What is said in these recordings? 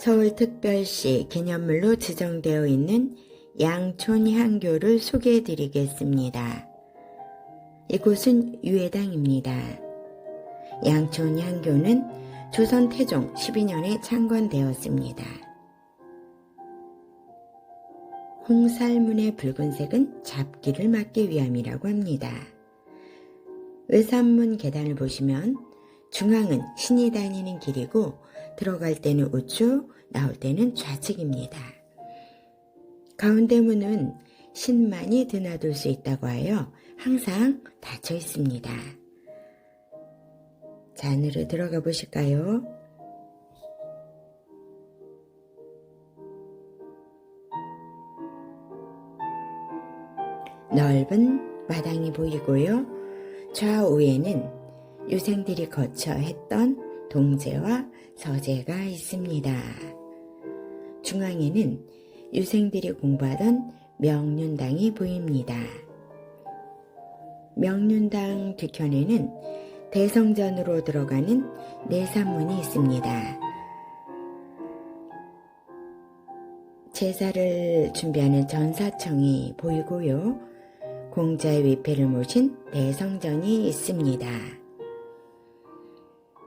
서울특별시 기념물로 지정되어 있는 양촌향교를 소개해 드리겠습니다. 이곳은 유해당입니다. 양촌향교는 조선 태종 12년에 창건되었습니다. 홍살문의 붉은색은 잡기를 막기 위함이라고 합니다. 외산문 계단을 보시면 중앙은 신이 다니는 길이고 들어갈 때는 우측, 나올 때는 좌측입니다. 가운데 문은 신만이 드나들 수 있다고 하여 항상 닫혀 있습니다. 자, 안으로 들어가 보실까요? 넓은 마당이 보이고요. 좌우에는 유생들이 거쳐 했던 동제와 서제가 있습니다. 중앙에는 유생들이 공부하던 명륜당이 보입니다. 명륜당 뒤편에는 대성전으로 들어가는 내산문이 있습니다. 제사를 준비하는 전사청이 보이고요. 공자의 위패를 모신 대성전이 있습니다.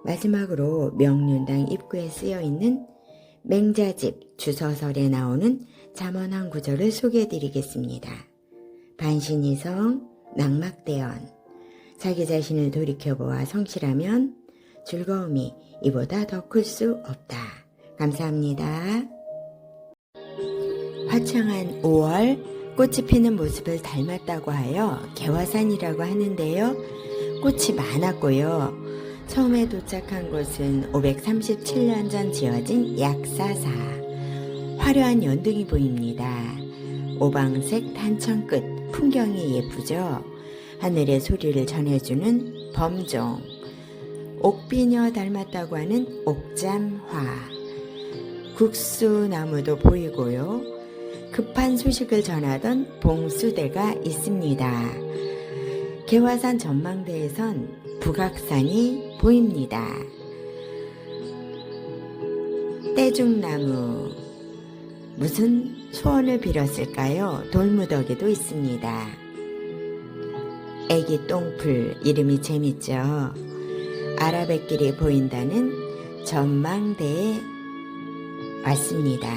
마지막으로 명륜당 입구에 쓰여있는 맹자집 주서설에 나오는 잠언한 구절을 소개해드리겠습니다. 반신이성, 낙막대언. 자기 자신을 돌이켜보아 성실하면 즐거움이 이보다 더 클 수 없다. 감사합니다. 화창한 5월 꽃이 피는 모습을 닮았다고 하여 개화산이라고 하는데요. 꽃이 많았고요. 처음에 도착한 곳은 537년 전 지어진 약사사. 화려한 연등이 보입니다. 오방색 단청 끝 풍경이 예쁘죠. 하늘의 소리를 전해주는 범종. 옥비녀 닮았다고 하는 옥잠화. 국수나무도 보이고요. 급한 소식을 전하던 봉수대가 있습니다. 개화산 전망대에선 북악산이 보입니다. 떼죽나무, 무슨 소원을 빌었을까요? 돌무더기도 있습니다. 애기 똥풀, 이름이 재밌죠? 아라뱃길이 보인다는 전망대에 왔습니다.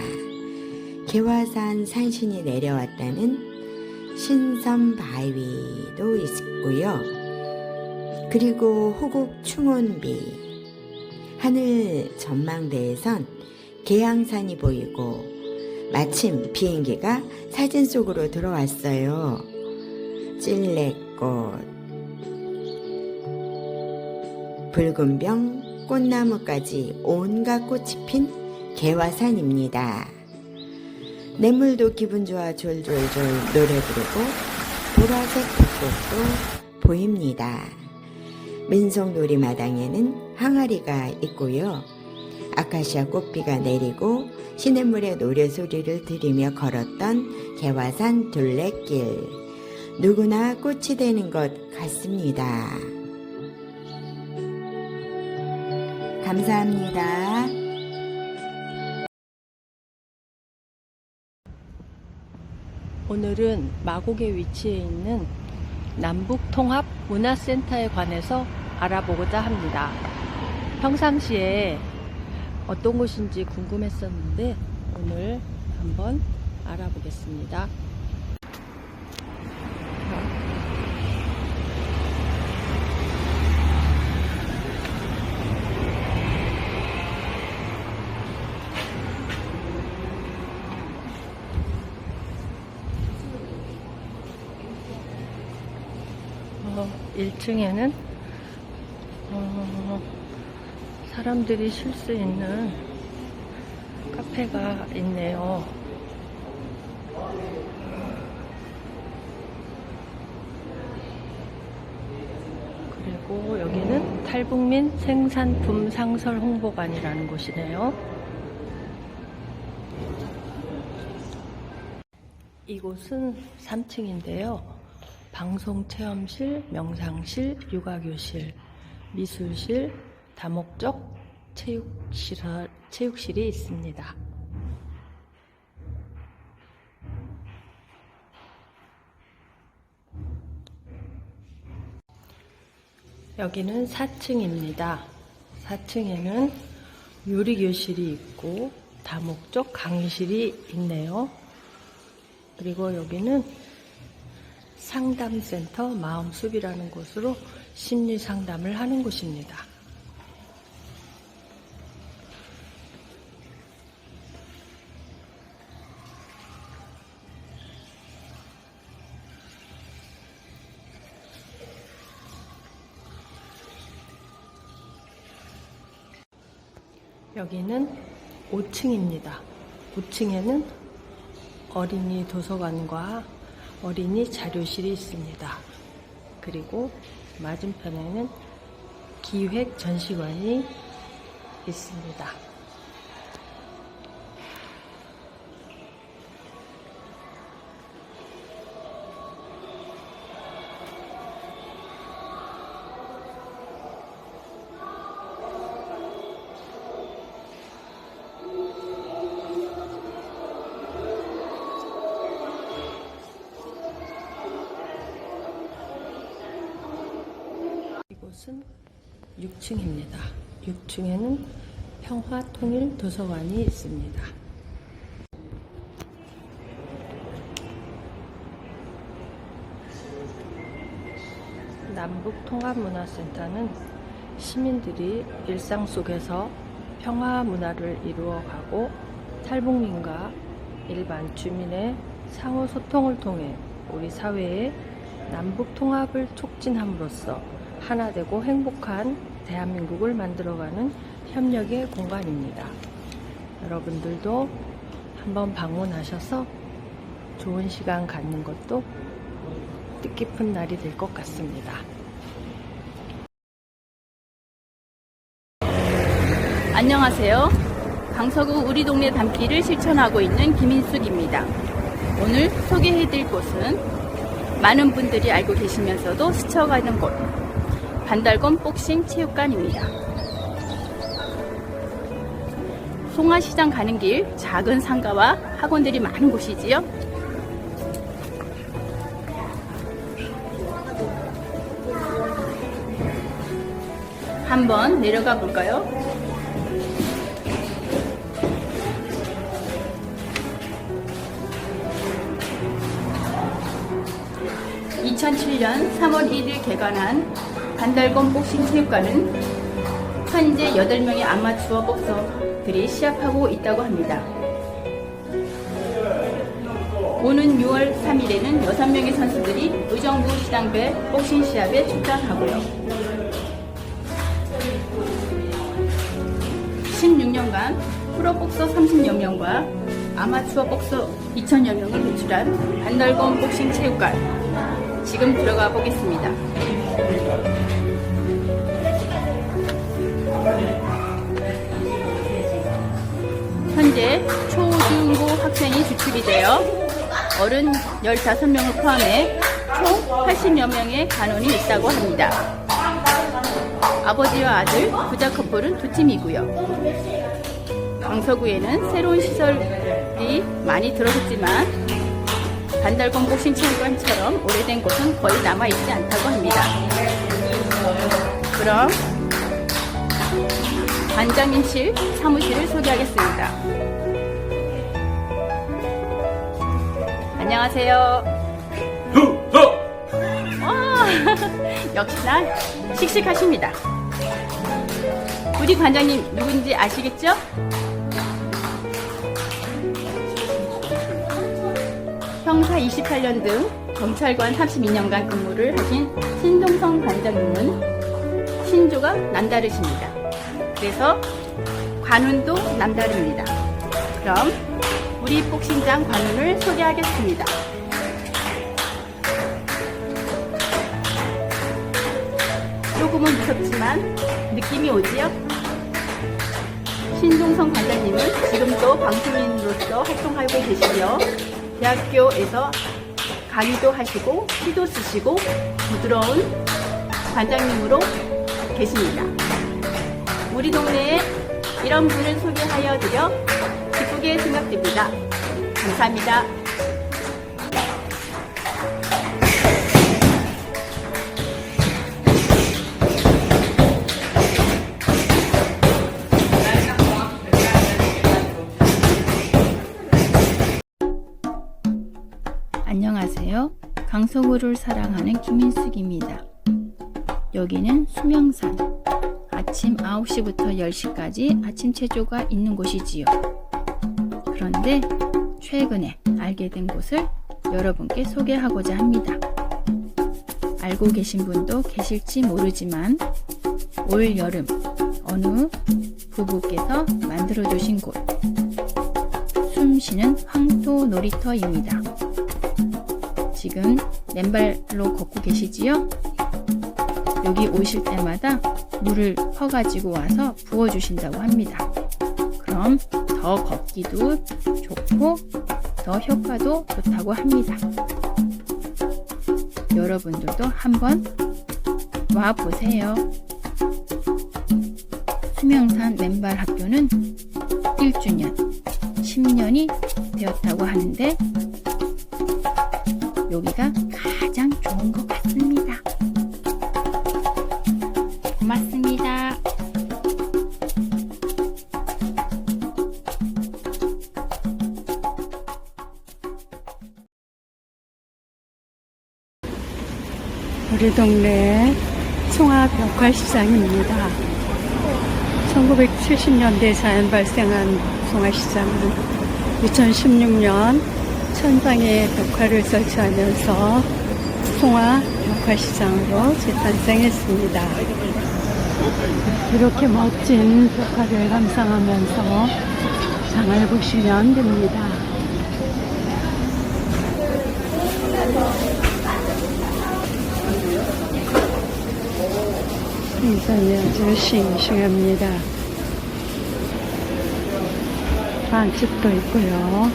개화산 산신이 내려왔다는 신선바위도 있고요. 그리고 호국 충원비, 하늘 전망대에선 계양산이 보이고 마침 비행기가 사진 속으로 들어왔어요. 찔레꽃, 붉은병, 꽃나무까지 온갖 꽃이 핀 개화산입니다. 냇물도 기분 좋아 졸졸졸 노래 부르고 보라색 벚꽃도 보입니다. 민속놀이 마당에는 항아리가 있고요. 아카시아 꽃비가 내리고 시냇물의 노래소리를 들으며 걸었던 개화산 둘레길. 누구나 꽃이 되는 것 같습니다. 감사합니다. 오늘은 마곡에 위치해 있는 남북통합문화센터에 관해서 알아보고자 합니다. 평상시에 어떤 곳인지 궁금했었는데 오늘 한번 알아보겠습니다. 어, 1층에는 사람들이 쉴 수 있는 카페가 있네요. 그리고 여기는 탈북민 생산품 상설 홍보관이라는 곳이네요. 이곳은 3층인데요. 방송체험실, 명상실, 육아교실, 미술실, 다목적 체육실이 있습니다. 여기는 4층입니다. 4층에는 요리교실이 있고 다목적 강의실이 있네요. 그리고 여기는 상담센터 마음숲이라는 곳으로 심리 상담을 하는 곳입니다. 여기는 5층입니다. 5층에는 어린이 도서관과 어린이 자료실이 있습니다. 그리고 맞은편에는 기획 전시관이 있습니다. 이곳은 6층입니다. 6층에는 평화통일도서관이 있습니다. 남북통합문화센터는 시민들이 일상 속에서 평화문화를 이루어가고 탈북민과 일반 주민의 상호소통을 통해 우리 사회의 남북통합을 촉진함으로써 하나 되고 행복한 대한민국을 만들어가는 협력의 공간입니다. 여러분들도 한번 방문하셔서 좋은 시간 갖는 것도 뜻깊은 날이 될 것 같습니다. 안녕하세요. 강서구 우리 동네 담기를 실천하고 있는 김인숙입니다. 오늘 소개해드릴 곳은 많은 분들이 알고 계시면서도 스쳐가는 곳, 반달곰 복싱 체육관입니다. 송화시장 가는 길 작은 상가와 학원들이 많은 곳이지요. 한번 내려가 볼까요? (2007년 3월 1일) 개관한 반달곰 복싱 체육관은 현재 8명의 아마추어 복서들이 시합하고 있다고 합니다. 오는 6월 3일에는 6명의 선수들이 의정부 시당배 복싱 시합에 출전하고요. 16년간 프로복서 30여 명과 아마추어 복서 2,000여 명을 배출한 반달곰 복싱 체육관, 지금 들어가 보겠습니다. 현재 초, 중, 고 학생이 주축이 되어 어른 15명을 포함해 총 80여 명의 간원이 있다고 합니다. 아버지와 아들, 부자 커플은 2팀이고요. 강서구에는 새로운 시설이 많이 들어섰지만 반달곰 복싱 체육관처럼 오래된 곳은 거의 남아있지 않다고 합니다. 그럼 관장님실 사무실을 소개하겠습니다. 안녕하세요. 역시나 씩씩하십니다. 우리 관장님 누군지 아시겠죠? 형사 28년 등 경찰관 32년간 근무를 하신 신동성 관장님은 신조가 남다르십니다. 그래서 관운도 남다릅니다. 그럼 우리 복싱장 관운을 소개하겠습니다. 조금은 무섭지만 느낌이 오지요? 신동성 관장님은 지금도 방송인으로서 활동하고 계시며 대학교에서 강의도 하시고 시도 쓰시고 부드러운 관장님으로 계십니다. 우리 동네에 이런 분을 소개하여 드려 기쁘게 생각됩니다. 감사합니다. 안녕하세요. 강서구를 사랑하는 김인숙입니다. 여기는 수명산. 아침 9시부터 10시까지 아침 체조가 있는 곳이지요. 그런데 최근에 알게 된 곳을 여러분께 소개하고자 합니다. 알고 계신 분도 계실지 모르지만 올 여름 어느 부부께서 만들어 주신 곳, 숨쉬는 황토 놀이터입니다. 지금 맨발로 걷고 계시지요? 여기 오실 때마다 물을 퍼가지고 와서 부어주신다고 합니다. 그럼 더 걷기도 좋고 더 효과도 좋다고 합니다. 여러분들도 한번 와보세요. 수명산 맨발 학교는 1주년, 10년이 되었다고 하는데 여기가 가장 좋은 것 같습니다. 고맙습니다. 우리 동네 송화벽화시장입니다. 1970년대에 자연 발생한 송화시장은 2016년 천장에 벽화를 설치하면서 송화벽화시장으로 재탄생했습니다. 이렇게 멋진 벽화를 감상하면서 장을 보시면 됩니다. 생선이 아주 싱싱합니다. 빵집도 있고요.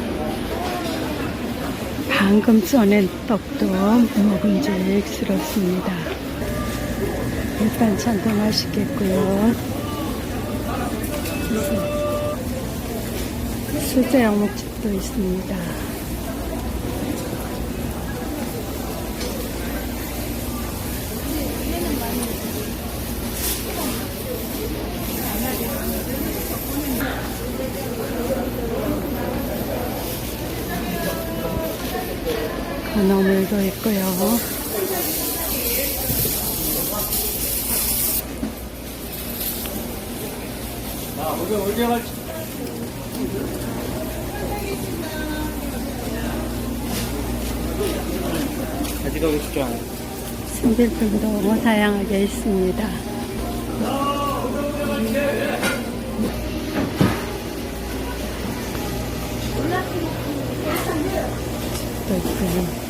방금 써낸 떡도 먹음직스럽습니다. 밑반찬도 맛있겠고요. 수제 어묵집도 있습니다. 건어물도 있고요. 가져가고 싶지 않아요. 손질품도 다양하게 있습니다. 또 있고요.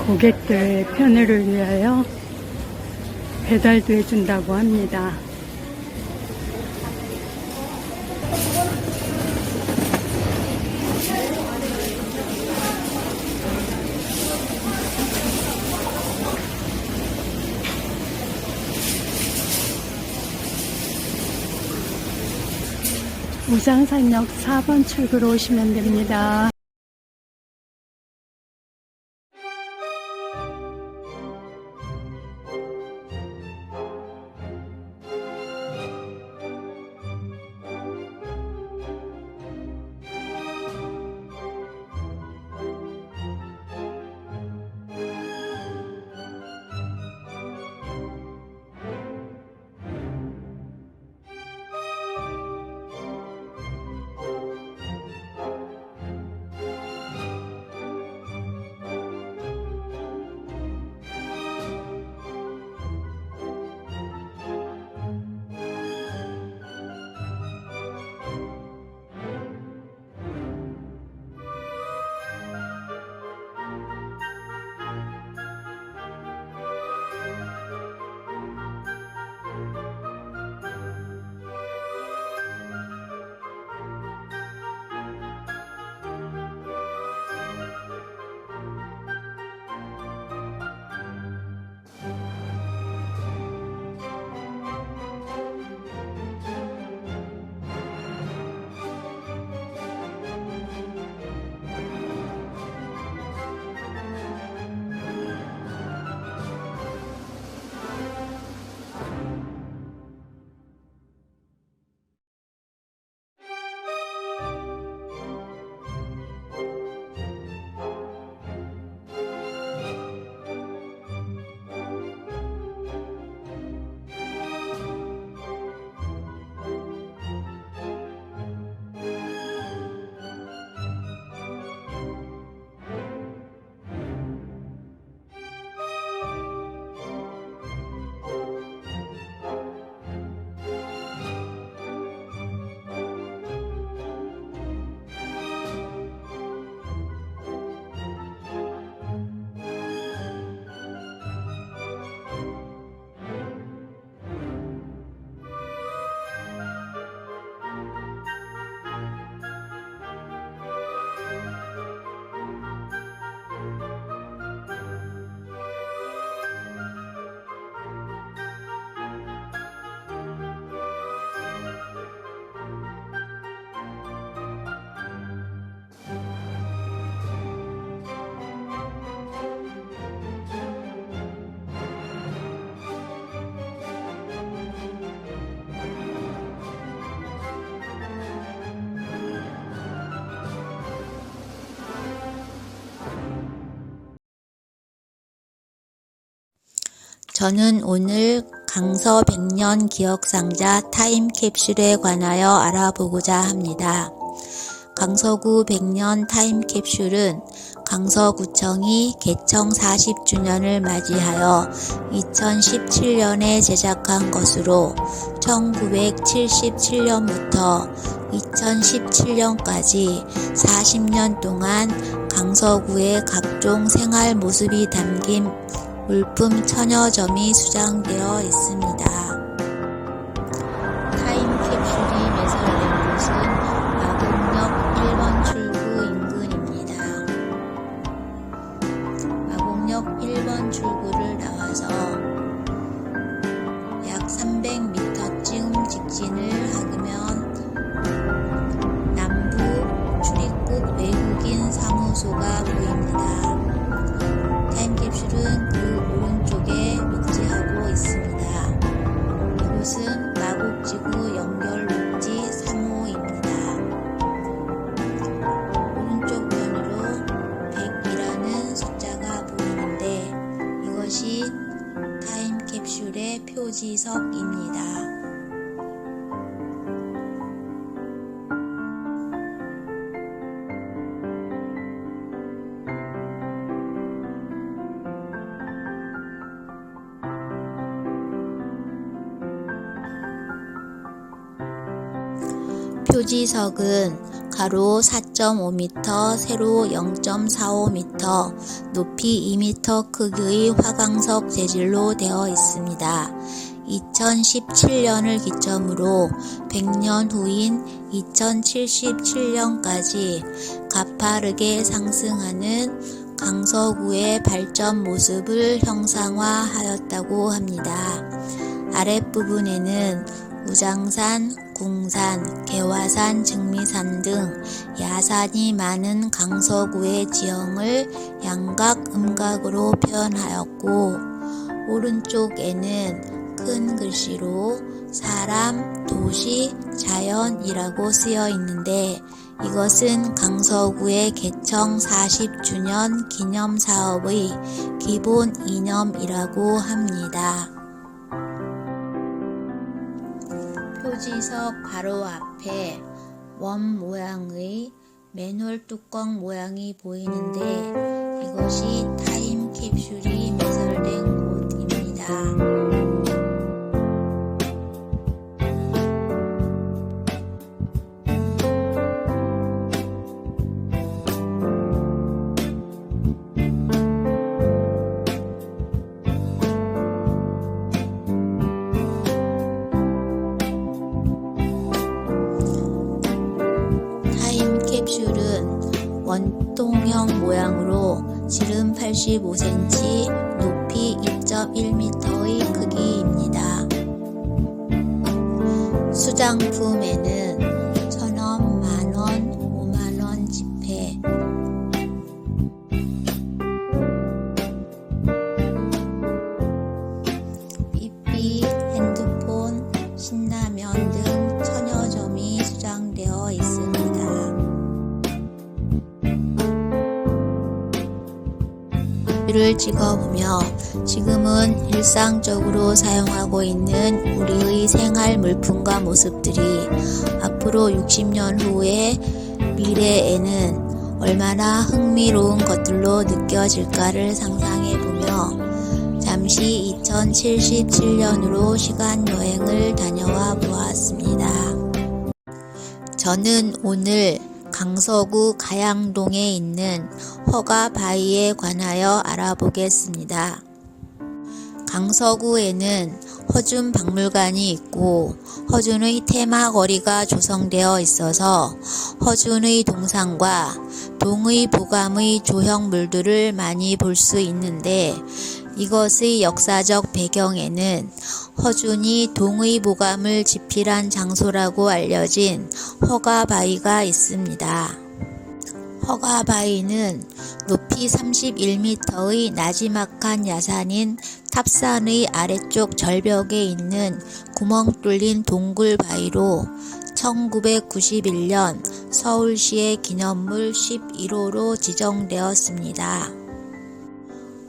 고객들의 편의를 위하여 배달도 해준다고 합니다. 우장산역 4번 출구로 오시면 됩니다. 저는 오늘 강서 100년 기억상자 타임캡슐에 관하여 알아보고자 합니다. 강서구 100년 타임캡슐은 강서구청이 개청 40주년을 맞이하여 2017년에 제작한 것으로 1977년부터 2017년까지 40년 동안 강서구의 각종 생활 모습이 담긴 물품 1000여 점이 수장되어 있습니다. 타임캡슐이 매설된 곳은 마곡역 1번 출구 인근입니다. 마곡역 1번 출구를 나와서 약 300m쯤 직진을 하면 남부 출입국 외국인 사무소가 보입니다. 타임캡슐은 그 오른쪽에 위치하고 있습니다. 이곳은 마곡지구 연결녹지 3호입니다. 오른쪽 편으로 100이라는 숫자가 보이는데 이것이 타임캡슐의 표지석입니다. 표지석은 가로 4.5m, 세로 0.45m, 높이 2m 크기의 화강석 재질로 되어 있습니다. 2017년을 기점으로 100년 후인 2077년까지 가파르게 상승하는 강서구의 발전 모습을 형상화하였다고 합니다. 아랫부분에는 우장산, 궁산, 개화산, 증미산 등 야산이 많은 강서구의 지형을 양각, 음각으로 표현하였고 오른쪽에는 큰 글씨로 사람, 도시, 자연이라고 쓰여 있는데 이것은 강서구의 개청 40주년 기념사업의 기본 이념이라고 합니다. 표지석 바로 앞에 원 모양의 맨홀 뚜껑 모양이 보이는데 이것이 타임캡슐이 매설된 곳입니다. 타임캡슐은 원통형 모양으로 지름 85cm, 높이 2.1m의 크기입니다. 수장품에는 1000원, 만원, 5만원 지폐, 삐삐, 핸드폰, 신라면 등 1000여 점이 수장되어 있습니다. 를 찍어보며 지금은 일상적으로 사용하고 있는 우리의 생활 물품과 모습들이 앞으로 60년 후의 미래에는 얼마나 흥미로운 것들로 느껴질까를 상상해보며 잠시 2077년으로 시간여행을 다녀와 보았습니다. 저는 오늘 강서구 가양동에 있는 허가바위에 관하여 알아보겠습니다. 강서구에는 허준 박물관이 있고 허준의 테마거리가 조성되어 있어서 허준의 동상과 동의 보감의 조형물들을 많이 볼 수 있는데 이것의 역사적 배경에는 허준이 동의 보감을 집필한 장소라고 알려진 허가바위가 있습니다. 허가바위는 높이 31m의 나지막한 야산인 탑산의 아래쪽 절벽에 있는 구멍 뚫린 동굴바위로 1991년 서울시의 기념물 11호로 지정되었습니다.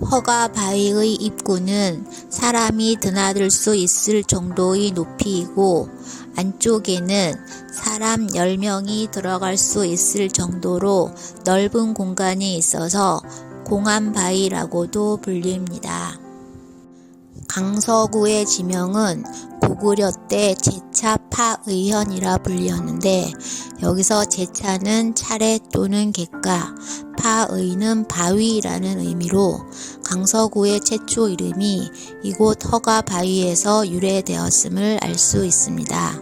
허가바위의 입구는 사람이 드나들 수 있을 정도의 높이이고 안쪽에는 사람 10명이 들어갈 수 있을 정도로 넓은 공간이 있어서 공암바위라고도 불립니다. 강서구의 지명은 고구려 때 제차 파의현이라 불리었는데 여기서 제차는 차례 또는 객가, 파의는 바위라는 의미로 강서구의 최초 이름이 이곳 허가바위에서 유래되었음을 알 수 있습니다.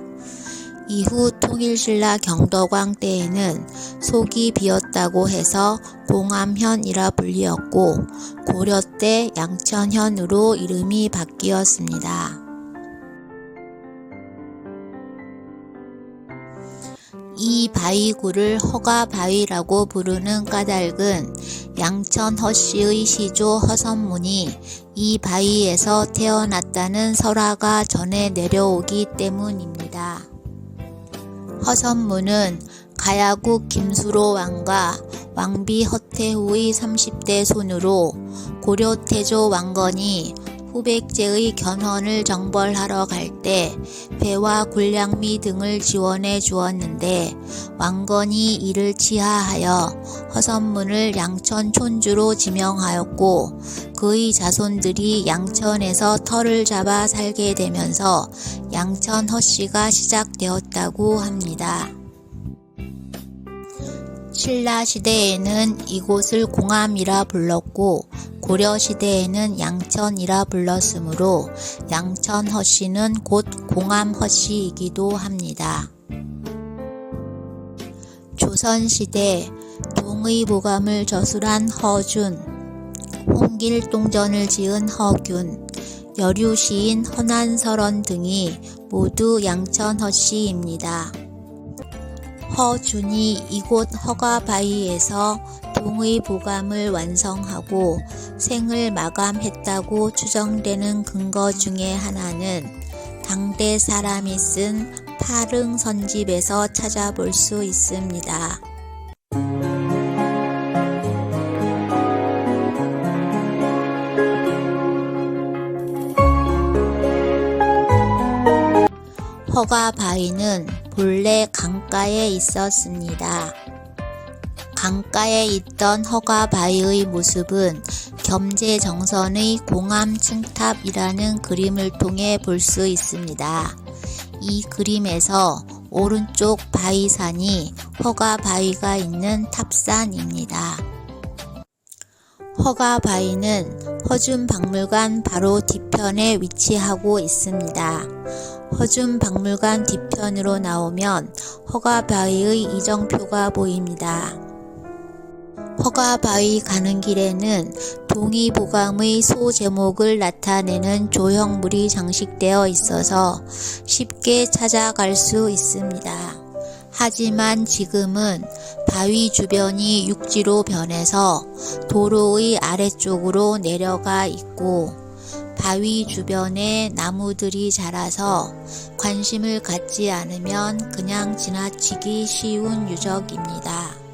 이후 통일신라 경덕왕 때에는 속이 비었다고 해서 공암현이라 불리었고 고려 때 양천현으로 이름이 바뀌었습니다. 이 바위구를 허가바위라고 부르는 까닭은 양천 허씨의 시조 허선문이 이 바위에서 태어났다는 설화가 전해 내려오기 때문입니다. 허선문은 가야국 김수로 왕과 왕비 허태후의 30대 손으로 고려 태조 왕건이 후백제의 견훤을 정벌하러 갈 때 배와 군량미 등을 지원해 주었는데 왕건이 이를 치하하여 허선문을 양천 촌주로 지명하였고 그의 자손들이 양천에서 터를 잡아 살게 되면서 양천 허씨가 시작되었다고 합니다. 신라시대에는 이곳을 공암이라 불렀고 고려시대에는 양천이라 불렀으므로 양천허씨는 곧 공암허씨이기도 합니다. 조선시대 동의보감을 저술한 허준, 홍길동전을 지은 허균, 여류시인 허난설원 등이 모두 양천허씨입니다. 허준이 이곳 허가바위에서 동의보감을 완성하고 생을 마감했다고 추정되는 근거 중에 하나는 당대 사람이 쓴 파릉선집에서 찾아볼 수 있습니다. 허가바위는 본래 강가에 있었습니다. 강가에 있던 허가바위의 모습은 겸재정선의 공암층탑이라는 그림을 통해 볼 수 있습니다. 이 그림에서 오른쪽 바위산이 허가바위가 있는 탑산입니다. 허가바위는 허준박물관 바로 뒤편에 위치하고 있습니다. 허준박물관 뒤편으로 나오면 허가바위의 이정표가 보입니다. 허가바위 가는 길에는 동의보감의 소제목을 나타내는 조형물이 장식되어 있어서 쉽게 찾아갈 수 있습니다. 하지만 지금은 바위 주변이 육지로 변해서 도로의 아래쪽으로 내려가 있고 바위 주변에 나무들이 자라서 관심을 갖지 않으면 그냥 지나치기 쉬운 유적입니다.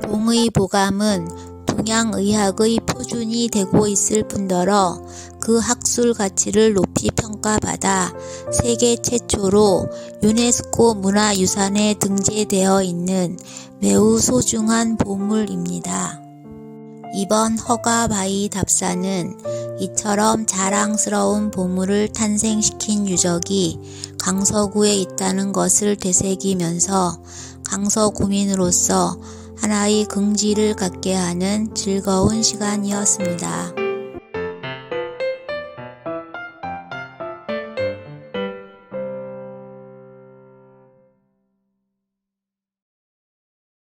동의보감은 동양의학의 표준이 되고 있을 뿐더러 그 학술 가치를 높이 평가받아 세계 최초로 유네스코 문화유산에 등재되어 있는 매우 소중한 보물입니다. 이번 허가바위 답사는 이처럼 자랑스러운 보물을 탄생시킨 유적이 강서구에 있다는 것을 되새기면서 강서구민으로서 하나의 긍지를 갖게 하는 즐거운 시간이었습니다.